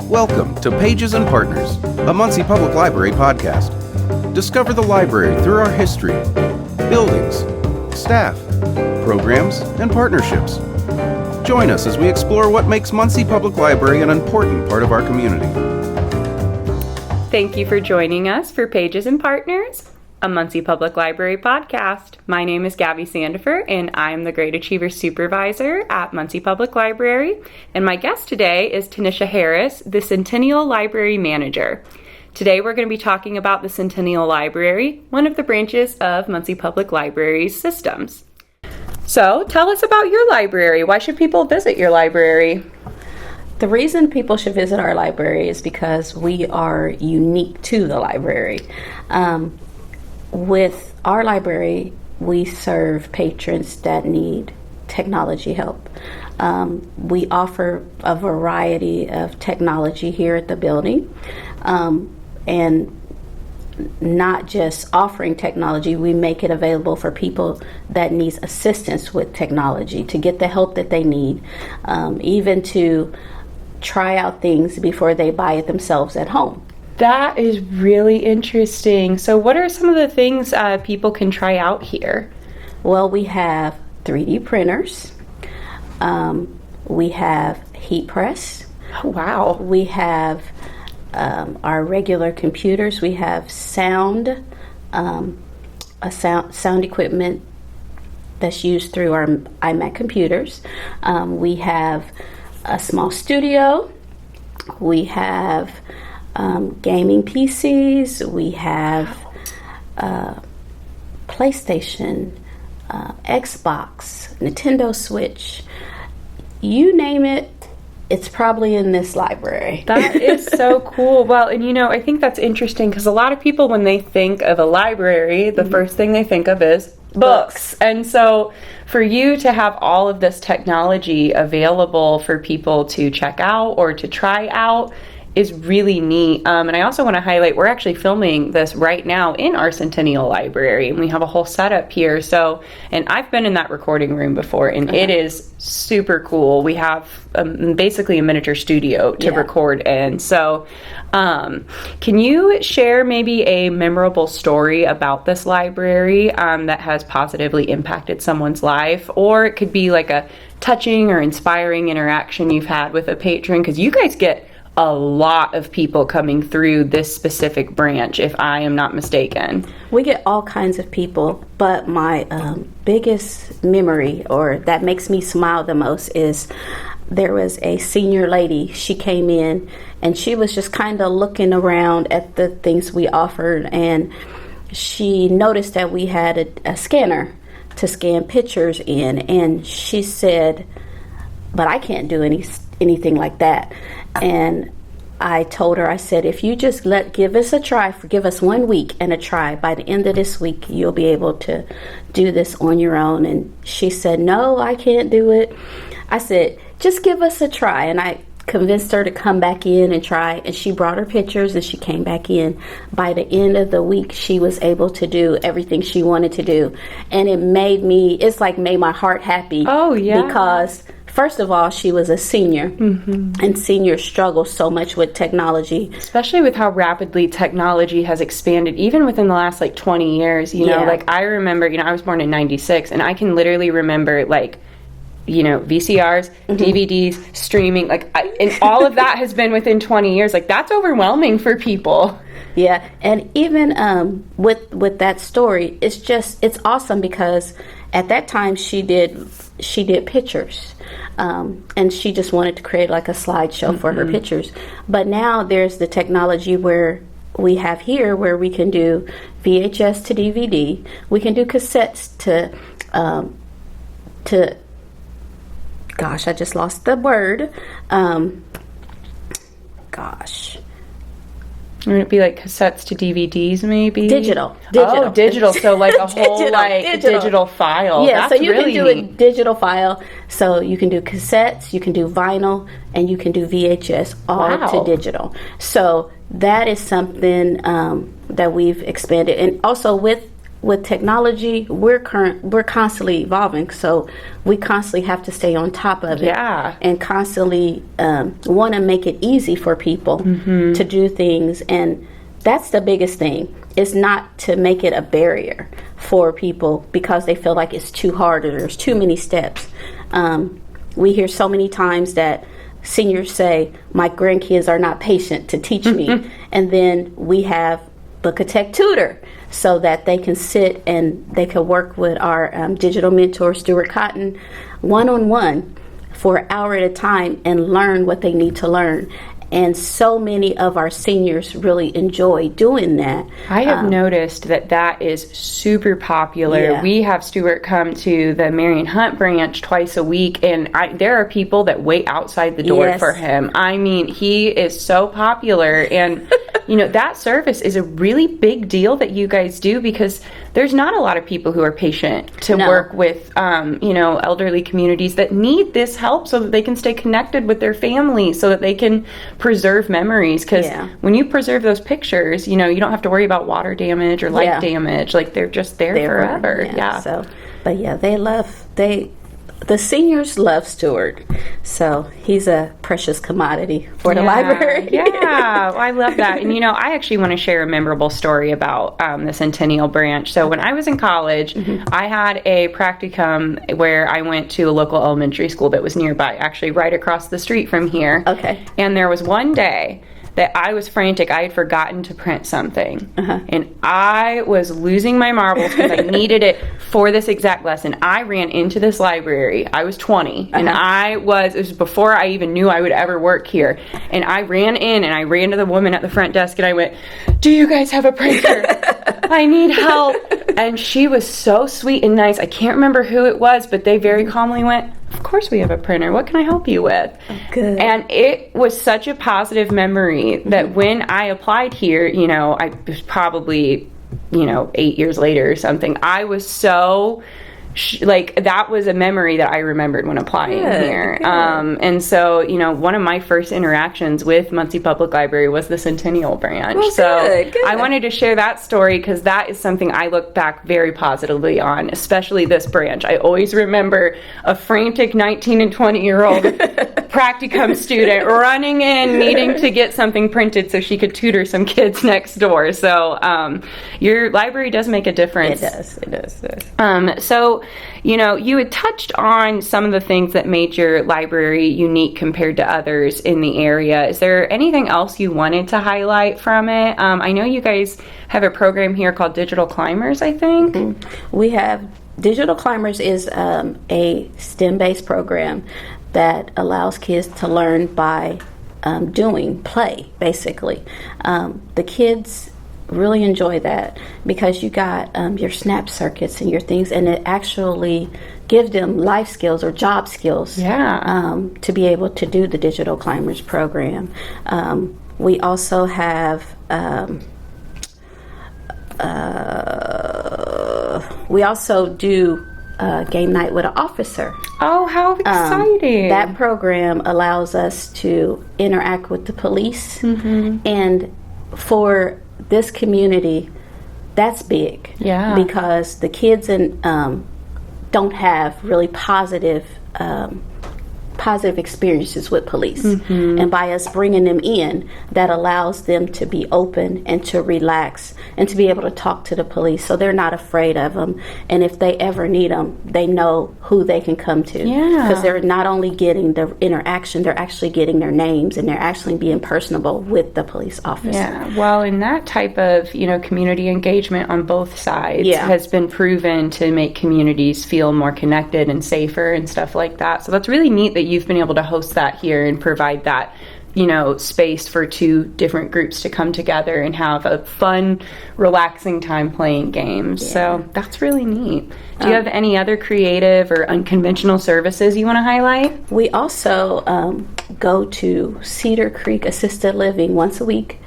Welcome to Pages and Partners, a Muncie Public Library podcast. Discover the library through our history, buildings, staff, programs, and partnerships. Join us as we explore what makes Muncie Public Library an important part of our community. Thank you for joining us for Pages and Partners, a Muncie Public Library podcast. My name is Gabby Sandefer, and I am the Great Achievers Supervisor at Muncie Public Library. And my guest today is Tenisha Harris, the Centennial Library Manager. Today we're going to be talking about the Centennial Library, one of the branches of Muncie Public Library's systems. So tell us about your library. Why should people visit your library? The reason people should visit our library is because we are unique to the library. With our library, we serve patrons that need technology help. We offer a variety of technology here at the building, and not just offering technology, we make it available for people that need assistance with technology to get the help that they need, even to try out things before they buy it themselves at home. That is really interesting. So what are some of the things people can try out here? Well, we have 3D printers. We have heat press. Oh, wow. We have our regular computers. We have sound equipment that's used through our iMac computers. We have a small studio. We have gaming PCs. We have PlayStation, Xbox, Nintendo Switch. You name it, it's probably in this library. That is so cool. Well, and I think that's interesting because a lot of people, when they think of a library, the first thing they think of is books. And so for you to have all of this technology available for people to check out or to try out is really neat. And I also want to highlight, we're actually filming this right now in our Centennial Library, and we have a whole setup here. So, and I've been in that recording room before, and it is super cool. We have basically a miniature studio to record in. So, can you share maybe a memorable story about this library that has positively impacted someone's life? Or it could be like a touching or inspiring interaction you've had with a patron, because you guys get a lot of people coming through this specific branch, if I am not mistaken. We get all kinds of people, but my biggest memory, or that makes me smile the most, is there was a senior lady. She came in and she was just kind of looking around at the things we offered, and she noticed that we had a scanner to scan pictures in, and she said, "But I can't do anything like that." And I told her, I said, if you just give us a try, give us 1 week and a try. By the end of this week, you'll be able to do this on your own. And she said, no, I can't do it. I said, just give us a try. And I convinced her to come back in and try. And she brought her pictures and she came back in. By the end of the week, she was able to do everything she wanted to do. And it made my heart happy. Oh, yeah. Because first of all, she was a senior, and seniors struggle so much with technology. Especially with how rapidly technology has expanded, even within the last 20 years. I remember, I was born in 96, and I can literally remember VCRs, DVDs, streaming, and all of that has been within 20 years. That's overwhelming for people. Yeah, and even with that story, it's awesome because at that time she did pictures, and she just wanted to create a slideshow for her pictures. But now there's the technology where we have here where we can do VHS to DVD, we can do cassettes to gosh, I just lost the word. Would it be cassettes to DVDs, maybe? Digital. Oh, digital. So a whole digital file. Yeah, that's so you really can do neat. a digital file. So you can do cassettes, you can do vinyl, and you can do VHS all to digital. So that is something that we've expanded. And also with with technology, we're constantly evolving, so we constantly have to stay on top of it, and constantly want to make it easy for people to do things. And that's the biggest thing, is not to make it a barrier for people because they feel like it's too hard or there's too many steps. We hear so many times that seniors say, my grandkids are not patient to teach me. And then we have Book a Tech Tutor so that they can sit and they can work with our digital mentor, Stuart Cotton, one-on-one for an hour at a time and learn what they need to learn. And so many of our seniors really enjoy doing that. I have noticed that is super popular. We have Stuart come to the Marion Hunt branch twice a week, and there are people that wait outside the door for him. I mean, he is so popular, and that service is a really big deal that you guys do, because there's not a lot of people who are patient to work with, elderly communities that need this help so that they can stay connected with their family, so that they can preserve memories. Because when you preserve those pictures, you don't have to worry about water damage or light damage. Like, they're just there forever. So, but the seniors love Stuart, so he's a precious commodity for the library. I love that. And I actually want to share a memorable story about the Centennial branch. So when I was in college, I had a practicum where I went to a local elementary school that was nearby, actually right across the street from here. And there was one day that I was frantic. I had forgotten to print something. And I was losing my marbles because I needed it for this exact lesson. I ran into this library. I was 20. And it was before I even knew I would ever work here. And I ran in and I ran to the woman at the front desk and I went, "Do you guys have a printer? I need help." And she was so sweet and nice. I can't remember who it was, but they very calmly went, "Of course we have a printer. What can I help you with?" Good. And it was such a positive memory that when I applied here, I was probably, 8 years later or something, I was so that was a memory that I remembered when applying here. And so, one of my first interactions with Muncie Public Library was the Centennial branch. Good. I wanted to share that story because that is something I look back very positively on, especially this branch. I always remember a frantic 19 and 20-year-old practicum student running in, needing to get something printed so she could tutor some kids next door. So your library does make a difference. It does. So, you had touched on some of the things that made your library unique compared to others in the area. Is there anything else you wanted to highlight from it? I know you guys have a program here called Digital Climbers, I think. We have Digital Climbers is a STEM-based program that allows kids to learn by play, basically. The kids really enjoy that because you got your snap circuits and your things, and it actually gives them life skills or job skills to be able to do the Digital Climbers program. We also have we also do game night with an officer. Oh, how exciting. That program allows us to interact with the police, and for this community, that's big. Because the kids don't have really positive experiences with police. And by us bringing them in, that allows them to be open and to relax and to be able to talk to the police, so they're not afraid of them. And if they ever need them, they know who they can come to. Because they're not only getting the interaction, they're actually getting their names, and they're actually being personable with the police officer. Well, and that type of community engagement on both sides has been proven to make communities feel more connected and safer and stuff like that. So that's really neat that you've been able to host that here and provide that space for two different groups to come together and have a fun, relaxing time playing games. So that's really neat. Do you have any other creative or unconventional services you want to highlight? We also go to Cedar Creek Assisted Living once a week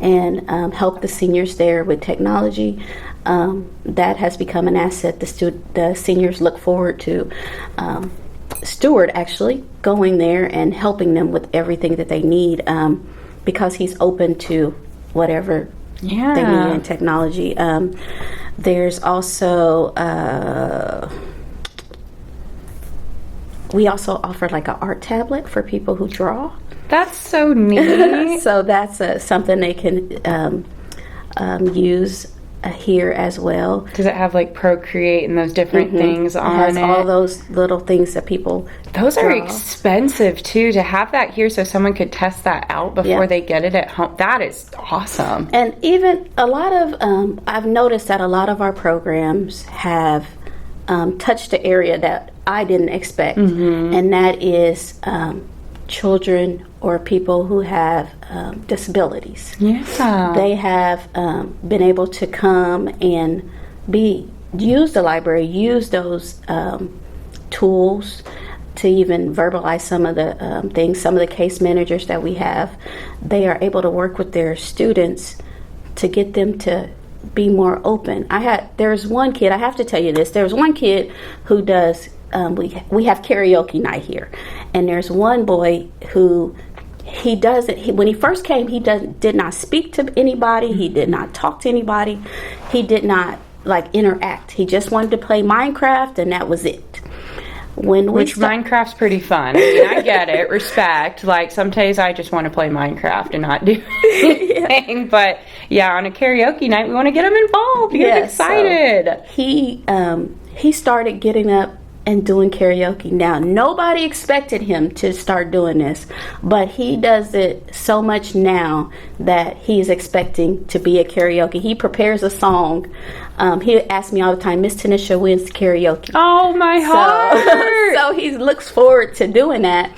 and help the seniors there with technology. That has become an asset the seniors look forward to. Stuart actually going there and helping them with everything that they need, because he's open to whatever they need in technology. There's also we also offer like an art tablet for people who draw. That's so neat. So that's something they can use here as well. Does it have like Procreate and those different things on it? It has all those little things that people Those are draw. expensive too, to have that here so someone could test that out before they get it at home. That is awesome. And even a lot of, I've noticed that a lot of our programs have touched the area that I didn't expect, and that is children or people who have disabilities. Yeah. They have been able to come and use the library, use those tools to even verbalize some of the things. Some of the case managers that we have, they are able to work with their students to get them to be more open. There's one kid, I have to tell you this, there's one kid who does, we have karaoke night here, and there's one boy who when he first came, he did not speak to anybody, he did not talk to anybody, he did not like interact. He just wanted to play Minecraft, and that was it. Minecraft's pretty fun. I mean, I get it. Respect. Like, some days I just want to play Minecraft and not do anything. Yeah. But, yeah, on a karaoke night, we want to get him involved. Get excited. So he started getting up and doing karaoke. Now, nobody expected him to start doing this, but he does it so much now that he's expecting to be at karaoke. He prepares a song. He asks me all the time, Miss Tenisha, when's karaoke? Oh, my heart! So he looks forward to doing that.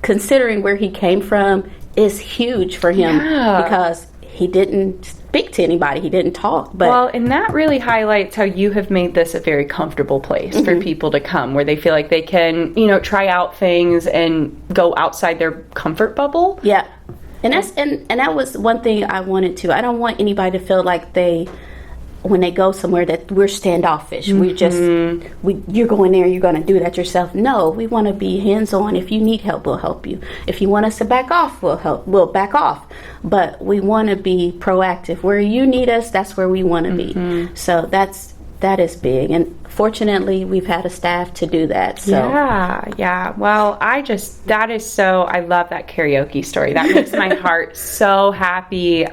Considering where he came from is huge for him, because he didn't speak to anybody. He didn't talk. Well, and that really highlights how you have made this a very comfortable place for people to come, where they feel like they can, try out things and go outside their comfort bubble. Yeah. And that was one thing I wanted to. I don't want anybody to feel like when they go somewhere, that we're standoffish. We're just, you're going there, you're going to do that yourself. No, we want to be hands-on. If you need help, we'll help you. If you want us to back off, we'll back off. But we want to be proactive. Where you need us, that's where we want to be. So that is big. And fortunately, we've had a staff to do that. So. Yeah. Well, I love that karaoke story. That makes my heart so happy,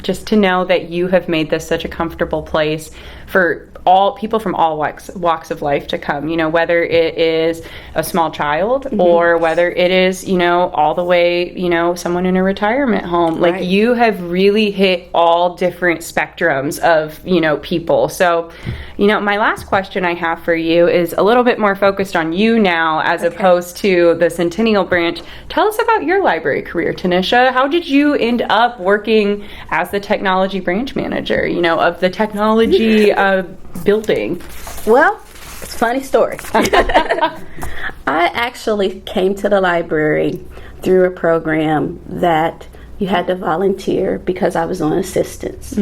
just to know that you have made this such a comfortable place for all people from all walks of life to come, whether it is a small child or whether it is, all the way, someone in a retirement home. Like, right. You have really hit all different spectrums of, people. So, my last question I have for you is a little bit more focused on you now, as opposed to the Centennial branch. Tell us about your library career, Tenisha. How did you end up working as the technology branch manager, of the technology building? Well, it's a funny story. I actually came to the library through a program that you had to volunteer because I was on assistance.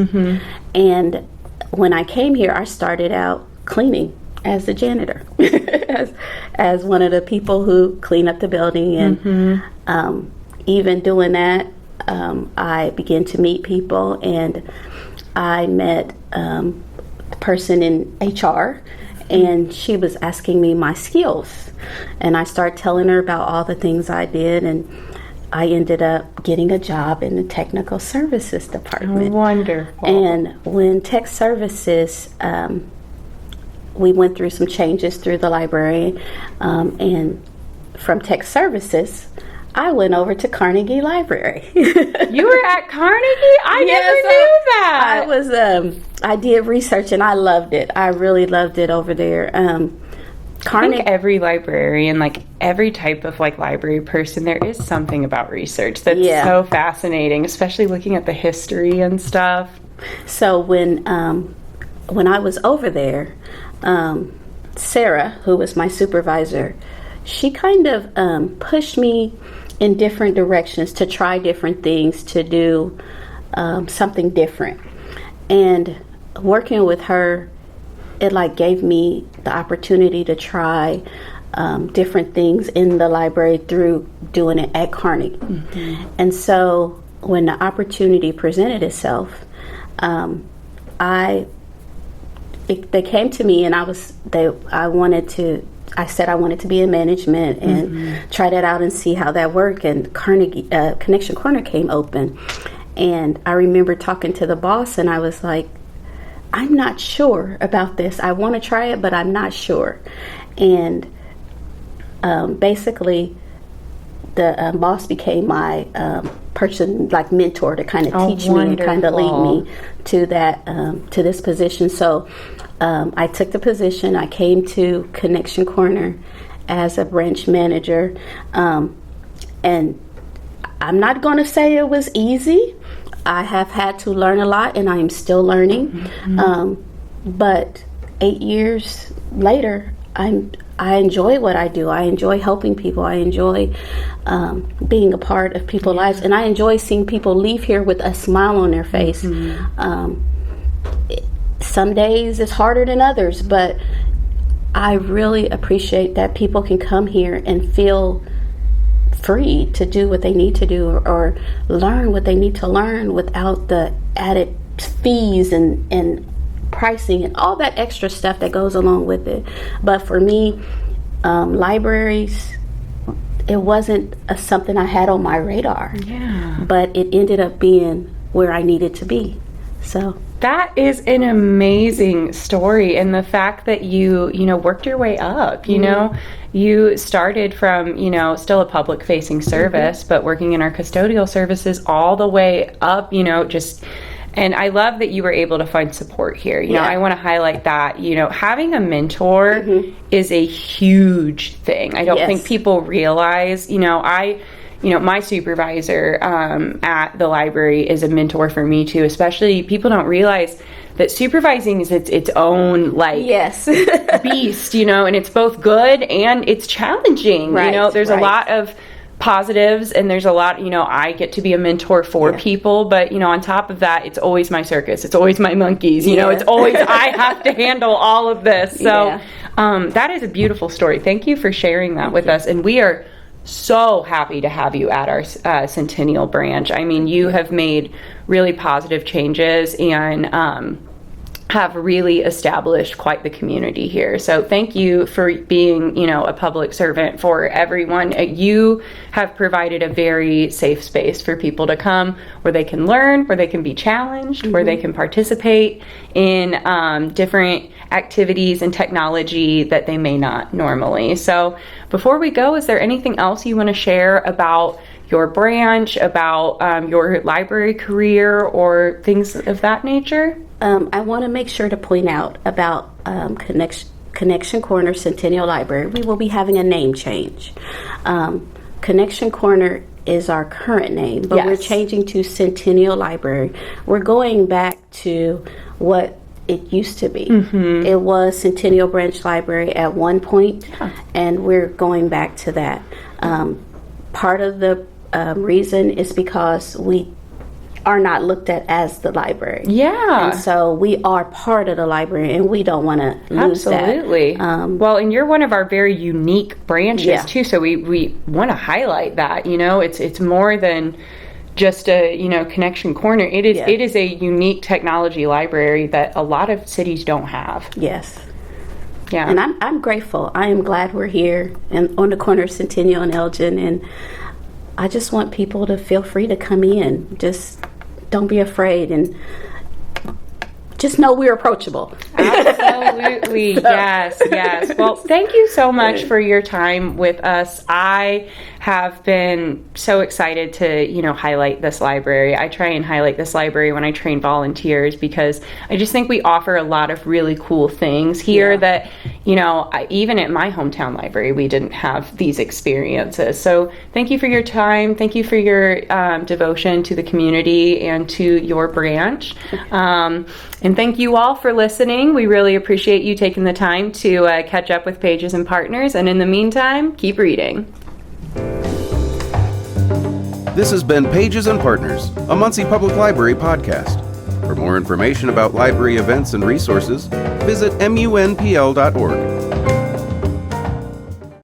And when I came here, I started out cleaning as the janitor, as one of the people who clean up the building. And even doing that, I began to meet people, and I met a person in HR, and she was asking me my skills, and I started telling her about all the things I did, and I ended up getting a job in the technical services department. Wonderful. And when tech services, we went through some changes through the library, and from tech services, I went over to Carnegie Library. You were at Carnegie? I never knew that. I did research, and I loved it. I really loved it over there. I think every librarian, like every type of library person, there is something about research that's so fascinating, especially looking at the history and stuff. So when I was over there, Sarah, who was my supervisor, she kind of pushed me in different directions to try different things, to do something different. And working with her, it gave me the opportunity to try different things in the library through doing it at Carnegie. And so when the opportunity presented itself, I they came to me, and I said I wanted to be in management and try that out and see how that worked. And Connection Corner came open, and I remember talking to the boss, and I was like, I'm not sure about this. I want to try it, but I'm not sure. And basically, the boss became my person, like mentor, to kind of teach me and kind of lead me to that to this position. So I took the position. I came to Connection Corner as a branch manager, and I'm not going to say it was easy. I have had to learn a lot, and I am still learning. But 8 years later, I enjoy what I do. I enjoy helping people. I enjoy being a part of people's lives, and I enjoy seeing people leave here with a smile on their face. Some days it's harder than others, but I really appreciate that people can come here and feel free to do what they need to do, or learn what they need to learn without the added fees and pricing and all that extra stuff that goes along with it. But for me, libraries, it wasn't something I had on my radar. But it ended up being where I needed to be. So that is an amazing story, and the fact that you worked your way up. You started from still a public facing service, but working in our custodial services all the way up. And I love that you were able to find support here. I want to highlight that, having a mentor is a huge thing. I don't think people realize, my supervisor at the library is a mentor for me too. Especially, people don't realize that supervising is its own beast, and it's both good and it's challenging. There's a lot of positives, and there's a lot, I get to be a mentor for people, but on top of that, it's always my circus, it's always my monkeys, it's always I have to handle all of this. So that is a beautiful story. Thank you for sharing that with us, and we are so happy to have you at our Centennial branch. I mean, you have made really positive changes and have really established quite the community here. So thank you for being, a public servant for everyone. You have provided a very safe space for people to come where they can learn, where they can be challenged, where they can participate in different activities and technology that they may not normally. So before we go, is there anything else you want to share about your branch, about your library career, or things of that nature? I want to make sure to point out about Connection Corner Centennial Library. We will be having a name change. Connection Corner is our current name, but we're changing to Centennial Library. We're going back to what it used to be. It was Centennial Branch Library at one point, and we're going back to that. Part of the reason is because we are not looked at as the library. And so we are part of the library, and we don't want to lose that. Absolutely. Well, and you're one of our very unique branches too, so we want to highlight that. It's more than just a Connection Corner. It is a unique technology library that a lot of cities don't have. And I'm grateful. I am glad we're here and on the corner of Centennial and Elgin, and I just want people to feel free to come in. Just don't be afraid, and just know we're approachable. Absolutely. Yes. Well, thank you so much for your time with us. I have been so excited to, highlight this library. I try and highlight this library when I train volunteers, because I just think we offer a lot of really cool things here that, even at my hometown library, we didn't have these experiences. So thank you for your time. Thank you for your devotion to the community and to your branch. And thank you all for listening. We really appreciate you taking the time to catch up with Pages and Partners. And in the meantime, keep reading. This has been Pages and Partners, a Muncie Public Library podcast. For more information about library events and resources, visit munpl.org.